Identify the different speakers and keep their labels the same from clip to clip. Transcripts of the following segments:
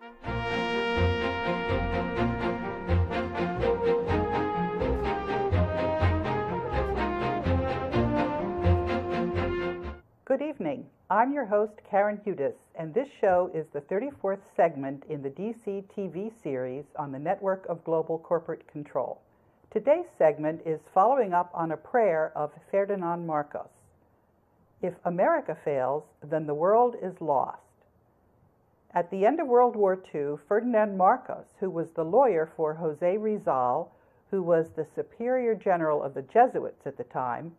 Speaker 1: Good evening. I'm your host, Karen Hudis, and this show is the 34th segment in the DC TV series on the network of global corporate control. Today's segment is following up on a prayer of Ferdinand Marcos. If America fails, then the world is lost. At the end of World War II, Ferdinand Marcos, who was the lawyer for José Rizal, who was the superior general of the Jesuits at the time,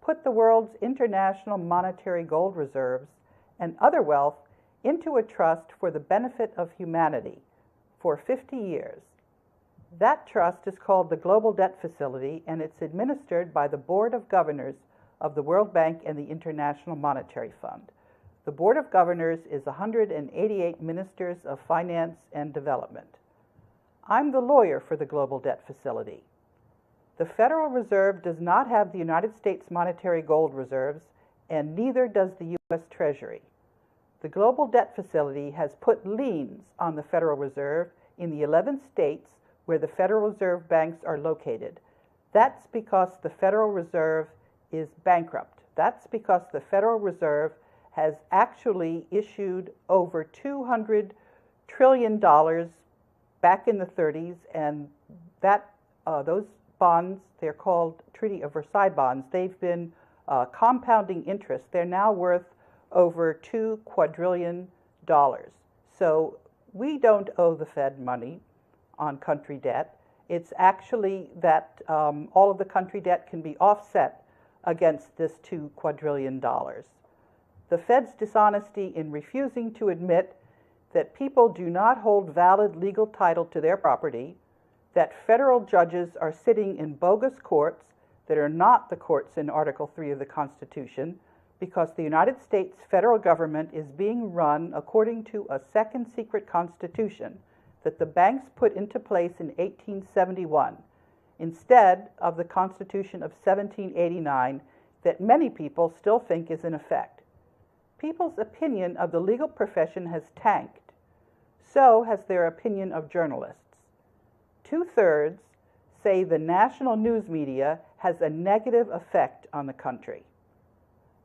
Speaker 1: put the world's international monetary gold reserves and other wealth into a trust for the benefit of humanity for 50 years. That trust is called the Global Debt Facility, and it's administered by the Board of Governors of the World Bank and the International Monetary Fund. The Board of Governors is 188 ministers of finance and development. I'm the lawyer for the Global Debt Facility. The Federal Reserve does not have the United States monetary gold reserves, and neither does the U.S. Treasury. The Global Debt Facility has put liens on the Federal Reserve in the 11 states where the Federal Reserve banks are located. That's because the Federal Reserve is bankrupt. That's because the Federal Reserve has actually issued over $200 trillion back in the 30s, and those bonds, they're called Treaty of Versailles bonds. They've been compounding interest. They're now worth over $2 quadrillion. So we don't owe the Fed money on country debt. It's actually that all of the country debt can be offset against this $2 quadrillion. The Fed's dishonesty in refusing to admit that people do not hold valid legal title to their property, that federal judges are sitting in bogus courts that are not the courts in Article 3 of the Constitution, because the United States federal government is being run according to a second secret constitution that the banks put into place in 1871, instead of the Constitution of 1789 that many people still think is in effect. People's opinion of the legal profession has tanked. So has their opinion of journalists. 2/3 say the national news media has a negative effect on the country.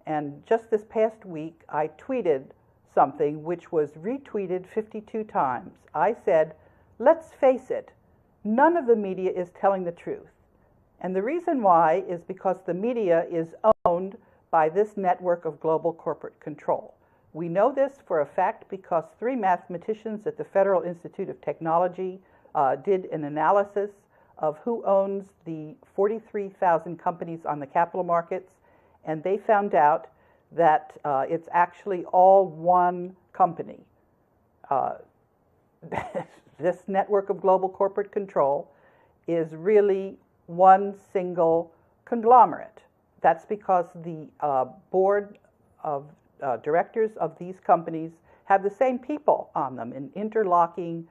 Speaker 1: And just this past week, I tweeted something which was retweeted 52 times. I said, let's face it, none of the media is telling the truth. And the reason why is because the media is owned by this network of global corporate control. We know this for a fact because 3 mathematicians at the Federal Institute of Technology did an analysis of who owns the 43,000 companies on the capital markets, and they found out that it's actually all one company. This network of global corporate control is really one single conglomerate. That's because the board of directors of these companies have the same people on them in interlocking.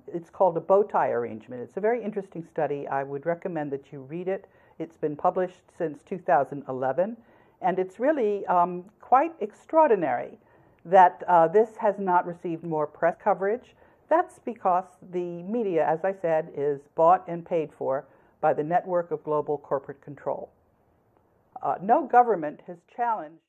Speaker 1: It's called a bow tie arrangement. It's a very interesting study. I would recommend that you read it. It's been published since 2011, and it's really quite extraordinary that this has not received more press coverage. That's because the media, as I said, is bought and paid for by the network of global corporate control. No government has challenged